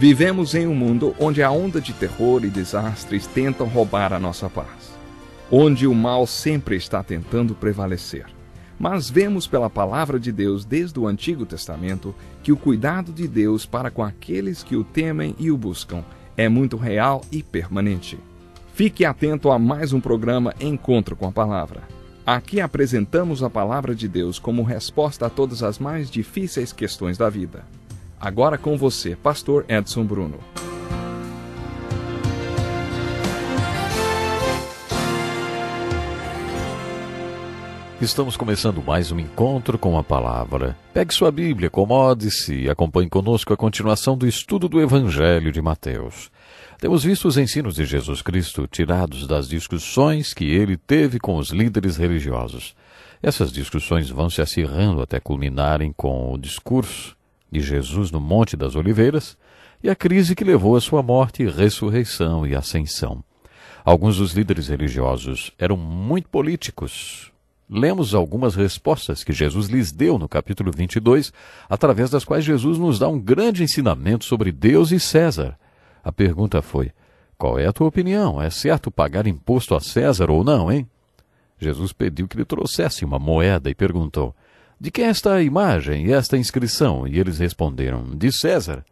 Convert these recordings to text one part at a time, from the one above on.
Vivemos em um mundo onde a onda de terror e desastres tentam roubar a nossa paz, onde o mal sempre está tentando prevalecer. Mas vemos pela palavra de Deus desde o Antigo Testamento que o cuidado de Deus para com aqueles que o temem e o buscam é muito real e permanente. Fique atento a mais um programa Encontro com a Palavra. Aqui apresentamos a palavra de Deus como resposta a todas as mais difíceis questões da vida. Agora com você, Pastor Edson Bruno. Estamos começando mais um Encontro com a Palavra. Pegue sua Bíblia, acomode-se e acompanhe conosco a continuação do estudo do Evangelho de Mateus. Temos visto os ensinos de Jesus Cristo tirados das discussões que ele teve com os líderes religiosos. Essas discussões vão se acirrando até culminarem com o discurso de Jesus no Monte das Oliveiras e a crise que levou à sua morte, ressurreição e ascensão. Alguns dos líderes religiosos eram muito políticos. Lemos algumas respostas que Jesus lhes deu no capítulo 22, através das quais Jesus nos dá um grande ensinamento sobre Deus e César. A pergunta foi: qual é a tua opinião? É certo pagar imposto a César ou não, hein? Jesus pediu que lhe trouxesse uma moeda e perguntou: de quem é esta imagem e esta inscrição? E eles responderam: de César.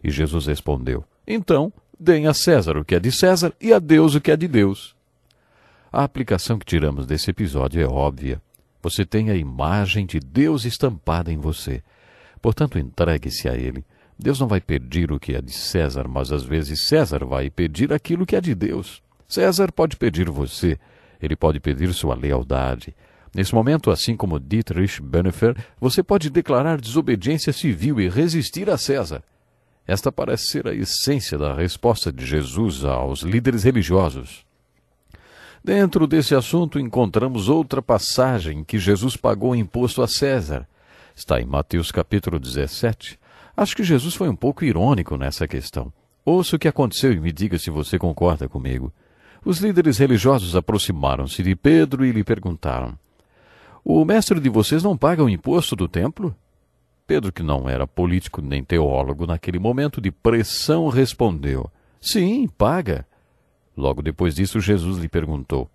E Jesus respondeu: então, deem a César o que é de César e a Deus o que é de Deus. A aplicação que tiramos desse episódio é óbvia. Você tem a imagem de Deus estampada em você. Portanto, entregue-se a Ele. Deus não vai pedir o que é de César, mas às vezes César vai pedir aquilo que é de Deus. César pode pedir você. Ele pode pedir sua lealdade. Nesse momento, assim como Dietrich Bonhoeffer, você pode declarar desobediência civil e resistir a César. Esta parece ser a essência da resposta de Jesus aos líderes religiosos. Dentro desse assunto, encontramos outra passagem em que Jesus pagou imposto a César. Está em Mateus capítulo 17. Acho que Jesus foi um pouco irônico nessa questão. Ouça o que aconteceu e me diga se você concorda comigo. Os líderes religiosos aproximaram-se de Pedro e lhe perguntaram: o mestre de vocês não paga o imposto do templo? Pedro, que não era político nem teólogo naquele momento de pressão, respondeu: sim, paga. Logo depois disso, Jesus lhe perguntou: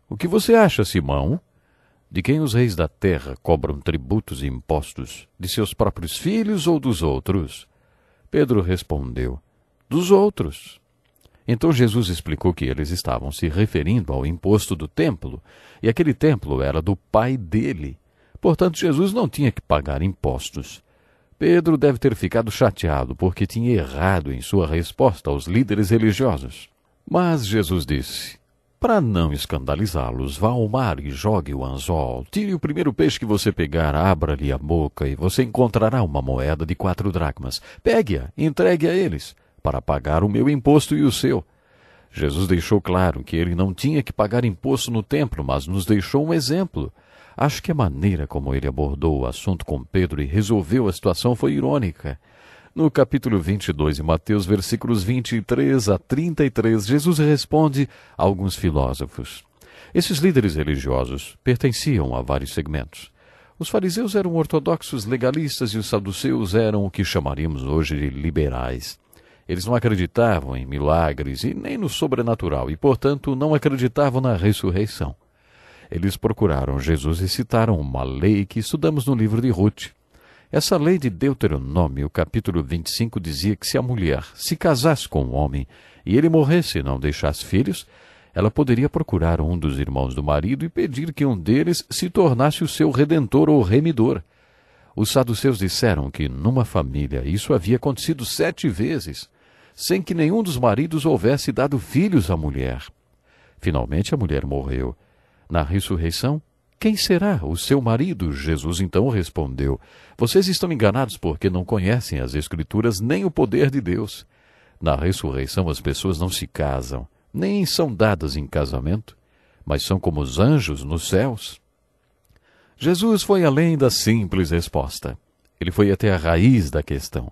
o que você acha, Simão? De quem os reis da terra cobram tributos e impostos? De seus próprios filhos ou dos outros? Pedro respondeu: dos outros. Então Jesus explicou que eles estavam se referindo ao imposto do templo, e aquele templo era do pai dele. Portanto, Jesus não tinha que pagar impostos. Pedro deve ter ficado chateado porque tinha errado em sua resposta aos líderes religiosos. Mas Jesus disse: para não escandalizá-los, vá ao mar e jogue o anzol. Tire o primeiro peixe que você pegar, abra-lhe a boca e você encontrará uma moeda de 4 dracmas. Pegue-a e entregue a eles, para pagar o meu imposto e o seu. Jesus deixou claro que ele não tinha que pagar imposto no templo, mas nos deixou um exemplo. Acho que a maneira como ele abordou o assunto com Pedro e resolveu a situação foi irônica. No capítulo 22 de Mateus, versículos 23 a 33, Jesus responde a alguns filósofos. Esses líderes religiosos pertenciam a vários segmentos. Os fariseus eram ortodoxos legalistas e os saduceus eram o que chamaríamos hoje de liberais. Eles não acreditavam em milagres e nem no sobrenatural e, portanto, não acreditavam na ressurreição. Eles procuraram Jesus e citaram uma lei que estudamos no livro de Ruth. Essa lei de Deuteronômio, capítulo 25, dizia que se a mulher se casasse com um homem e ele morresse e não deixasse filhos, ela poderia procurar um dos irmãos do marido e pedir que um deles se tornasse o seu redentor ou remidor. Os saduceus disseram que, numa família, isso havia acontecido 7 vezes, sem que nenhum dos maridos houvesse dado filhos à mulher. Finalmente a mulher morreu. Na ressurreição, quem será o seu marido? Jesus então respondeu: vocês estão enganados porque não conhecem as Escrituras nem o poder de Deus. Na ressurreição as pessoas não se casam, nem são dadas em casamento, mas são como os anjos nos céus. Jesus foi além da simples resposta. Ele foi até a raiz da questão.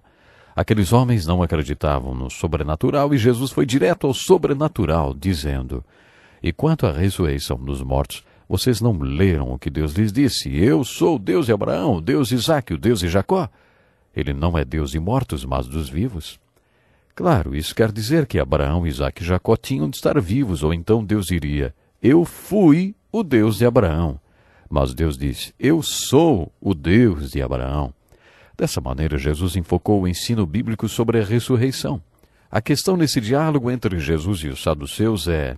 Aqueles homens não acreditavam no sobrenatural e Jesus foi direto ao sobrenatural, dizendo: e quanto à ressurreição dos mortos, vocês não leram o que Deus lhes disse? Eu sou o Deus de Abraão, o Deus de Isaque, o Deus de Jacó. Ele não é Deus de mortos, mas dos vivos. Claro, isso quer dizer que Abraão, Isaque e Jacó tinham de estar vivos, ou então Deus diria: eu fui o Deus de Abraão. Mas Deus disse: eu sou o Deus de Abraão. Dessa maneira, Jesus enfocou o ensino bíblico sobre a ressurreição. A questão nesse diálogo entre Jesus e os saduceus é: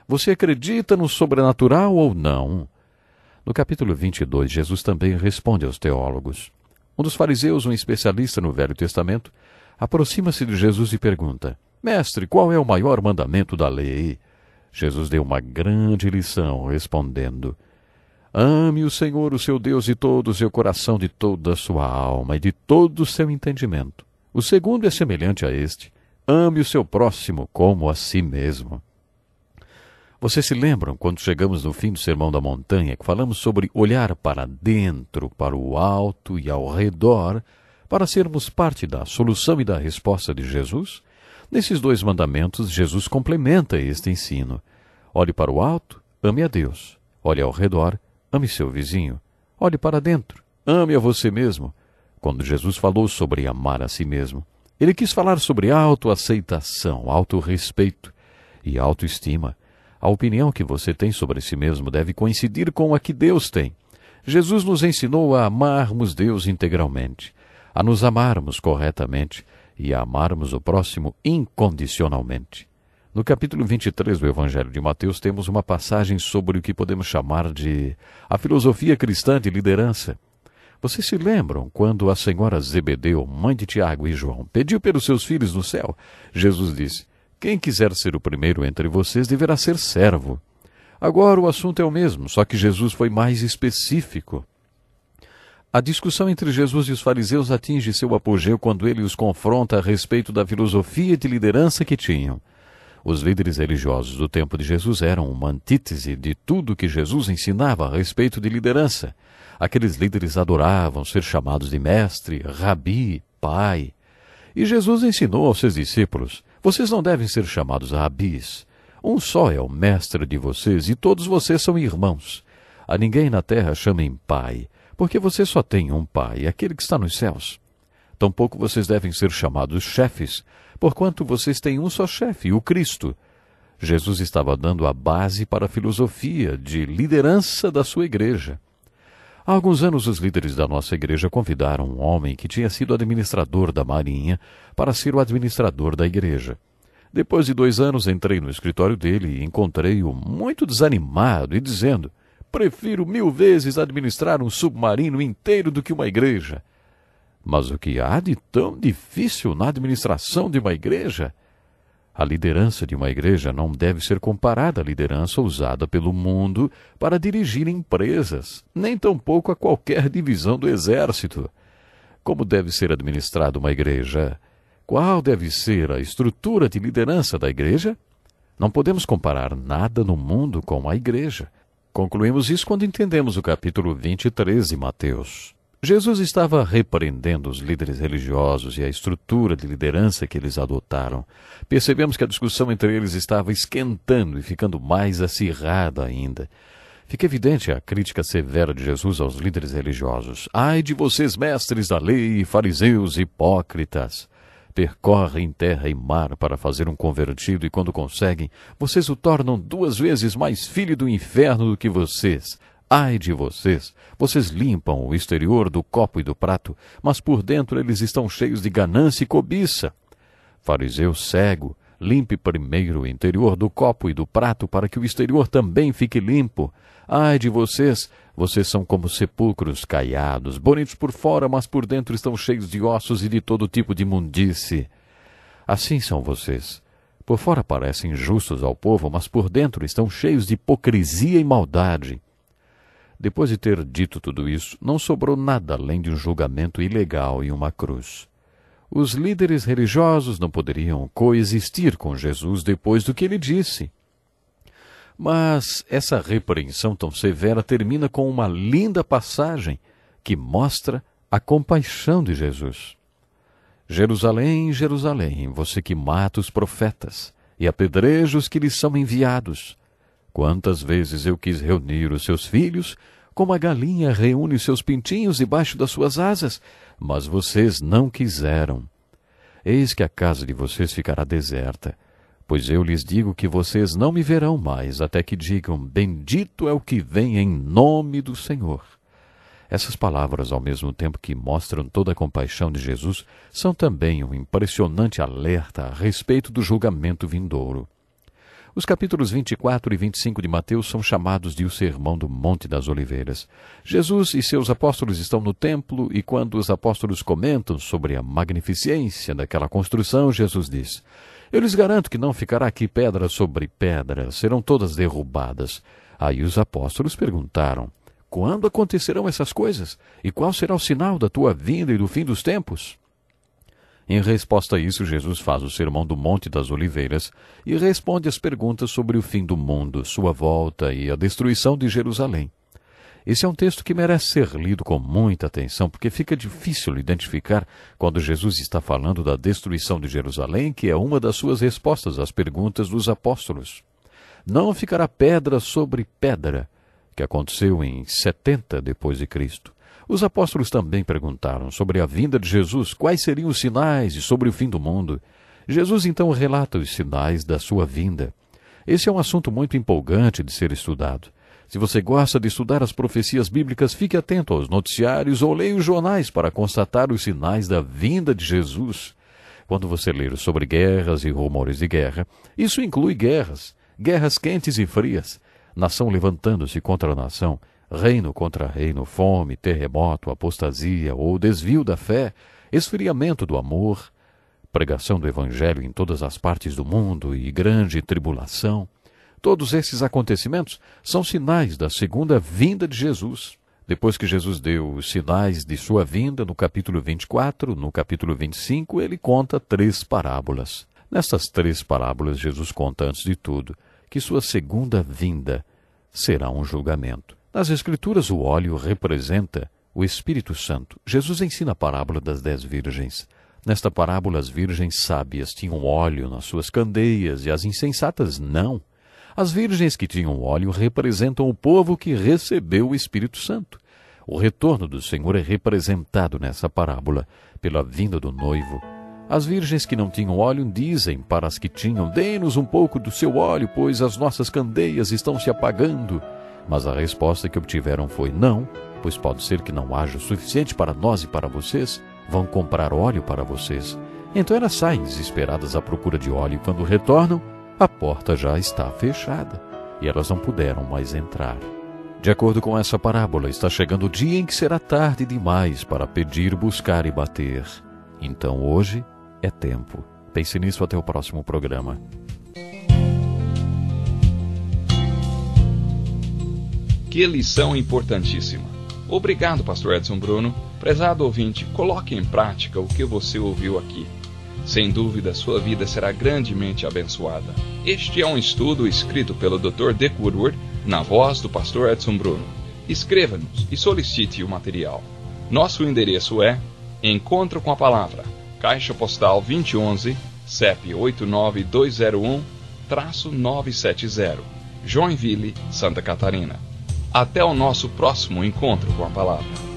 você acredita no sobrenatural ou não? No capítulo 22, Jesus também responde aos teólogos. Um dos fariseus, um especialista no Velho Testamento, aproxima-se de Jesus e pergunta: mestre, qual é o maior mandamento da lei? Jesus deu uma grande lição, respondendo: ame o Senhor, o seu Deus, de todo o seu coração, de toda a sua alma e de todo o seu entendimento. O segundo é semelhante a este: ame o seu próximo como a si mesmo. Vocês se lembram, quando chegamos no fim do Sermão da Montanha, que falamos sobre olhar para dentro, para o alto e ao redor, para sermos parte da solução e da resposta de Jesus? Nesses dois mandamentos, Jesus complementa este ensino. Olhe para o alto, ame a Deus. Olhe ao redor, ame seu vizinho. Olhe para dentro, ame a você mesmo. Quando Jesus falou sobre amar a si mesmo, ele quis falar sobre autoaceitação, autorrespeito e autoestima. A opinião que você tem sobre si mesmo deve coincidir com a que Deus tem. Jesus nos ensinou a amarmos Deus integralmente, a nos amarmos corretamente e a amarmos o próximo incondicionalmente. No capítulo 23 do Evangelho de Mateus temos uma passagem sobre o que podemos chamar de a filosofia cristã de liderança. Vocês se lembram quando a senhora Zebedeu, mãe de Tiago e João, pediu pelos seus filhos no céu? Jesus disse: quem quiser ser o primeiro entre vocês deverá ser servo. Agora o assunto é o mesmo, só que Jesus foi mais específico. A discussão entre Jesus e os fariseus atinge seu apogeu quando ele os confronta a respeito da filosofia de liderança que tinham. Os líderes religiosos do tempo de Jesus eram uma antítese de tudo que Jesus ensinava a respeito de liderança. Aqueles líderes adoravam ser chamados de mestre, rabi, pai. E Jesus ensinou aos seus discípulos: vocês não devem ser chamados rabis. Um só é o mestre de vocês e todos vocês são irmãos. A ninguém na terra chamem pai, porque você só tem um pai, aquele que está nos céus. Tampouco vocês devem ser chamados chefes, porquanto vocês têm um só chefe, o Cristo. Jesus estava dando a base para a filosofia de liderança da sua igreja. Há alguns anos, os líderes da nossa igreja convidaram um homem que tinha sido administrador da Marinha para ser o administrador da igreja. Depois de 2 anos, entrei no escritório dele e encontrei-o muito desanimado e dizendo: prefiro 1000 vezes administrar um submarino inteiro do que uma igreja. Mas o que há de tão difícil na administração de uma igreja? A liderança de uma igreja não deve ser comparada à liderança usada pelo mundo para dirigir empresas, nem tampouco a qualquer divisão do exército. Como deve ser administrada uma igreja? Qual deve ser a estrutura de liderança da igreja? Não podemos comparar nada no mundo com a igreja. Concluímos isso quando entendemos o capítulo 23 de Mateus. Jesus estava repreendendo os líderes religiosos e a estrutura de liderança que eles adotaram. Percebemos que a discussão entre eles estava esquentando e ficando mais acirrada ainda. Fica evidente a crítica severa de Jesus aos líderes religiosos. Ai de vocês, mestres da lei, fariseus hipócritas! Percorrem terra e mar para fazer um convertido e, quando conseguem, vocês o tornam 2 vezes mais filho do inferno do que vocês. Ai de vocês! Vocês limpam o exterior do copo e do prato, mas por dentro eles estão cheios de ganância e cobiça. Fariseu cego, limpe primeiro o interior do copo e do prato para que o exterior também fique limpo. Ai de vocês! Vocês são como sepulcros caiados, bonitos por fora, mas por dentro estão cheios de ossos e de todo tipo de imundície. Assim são vocês. Por fora parecem justos ao povo, mas por dentro estão cheios de hipocrisia e maldade. Depois de ter dito tudo isso, não sobrou nada além de um julgamento ilegal e uma cruz. Os líderes religiosos não poderiam coexistir com Jesus depois do que ele disse. Mas essa repreensão tão severa termina com uma linda passagem que mostra a compaixão de Jesus. Jerusalém, Jerusalém, você que mata os profetas e apedreja os que lhes são enviados. Quantas vezes eu quis reunir os seus filhos, como a galinha reúne os seus pintinhos debaixo das suas asas, mas vocês não quiseram. eis que a casa de vocês ficará deserta. Pois eu lhes digo que vocês não me verão mais, até que digam, bendito é o que vem em nome do Senhor. Essas palavras, ao mesmo tempo que mostram toda a compaixão de Jesus, são também um impressionante alerta a respeito do julgamento vindouro. Os capítulos 24 e 25 de Mateus são chamados de o Sermão do Monte das Oliveiras. Jesus e seus apóstolos estão no templo e quando os apóstolos comentam sobre a magnificência daquela construção, Jesus diz: eu lhes garanto que não ficará aqui pedra sobre pedra, serão todas derrubadas. Aí os apóstolos perguntaram: quando acontecerão essas coisas? E qual será o sinal da tua vinda e do fim dos tempos? Em resposta a isso, Jesus faz o Sermão do Monte das Oliveiras e responde às perguntas sobre o fim do mundo, sua volta e a destruição de Jerusalém. Esse é um texto que merece ser lido com muita atenção, porque fica difícil identificar quando Jesus está falando da destruição de Jerusalém, que é uma das suas respostas às perguntas dos apóstolos. Não ficará pedra sobre pedra, que aconteceu em 70 depois de Cristo. Os apóstolos também perguntaram sobre a vinda de Jesus, quais seriam os sinais e sobre o fim do mundo. Jesus então relata os sinais da sua vinda. Esse é um assunto muito empolgante de ser estudado. Se você gosta de estudar as profecias bíblicas, fique atento aos noticiários ou leia os jornais para constatar os sinais da vinda de Jesus. Quando você ler sobre guerras e rumores de guerra, isso inclui guerras quentes e frias, nação levantando-se contra nação, reino contra reino, fome, terremoto, apostasia ou desvio da fé, esfriamento do amor, pregação do Evangelho em todas as partes do mundo e grande tribulação. Todos esses acontecimentos são sinais da segunda vinda de Jesus. Depois que Jesus deu os sinais de sua vinda, no capítulo 24, no capítulo 25, ele conta 3 parábolas. Nestas 3 parábolas, Jesus conta, antes de tudo, que sua segunda vinda será um julgamento. Nas Escrituras, o óleo representa o Espírito Santo. Jesus ensina a parábola das 10 virgens. Nesta parábola, as virgens sábias tinham óleo nas suas candeias e as insensatas não. As virgens que tinham óleo representam o povo que recebeu o Espírito Santo. O retorno do Senhor é representado nessa parábola pela vinda do noivo. As virgens que não tinham óleo dizem para as que tinham: dê-nos um pouco do seu óleo, pois as nossas candeias estão se apagando. Mas a resposta que obtiveram foi: não, pois pode ser que não haja o suficiente para nós e para vocês. Vão comprar óleo para vocês. Então elas saem desesperadas à procura de óleo e quando retornam, a porta já está fechada e elas não puderam mais entrar. De acordo com essa parábola, está chegando o dia em que será tarde demais para pedir, buscar e bater. Então hoje é tempo. Pense nisso até o próximo programa. Que lição importantíssima. Obrigado, pastor Edson Bruno. Prezado ouvinte, coloque em prática o que você ouviu aqui. Sem dúvida, sua vida será grandemente abençoada. Este é um estudo escrito pelo Dr. Dick Woodward, na voz do pastor Edson Bruno. Escreva-nos e solicite o material. Nosso endereço é Encontro com a Palavra, Caixa Postal 2011, CEP 89201-970, Joinville, Santa Catarina. Até o nosso próximo encontro com a Palavra.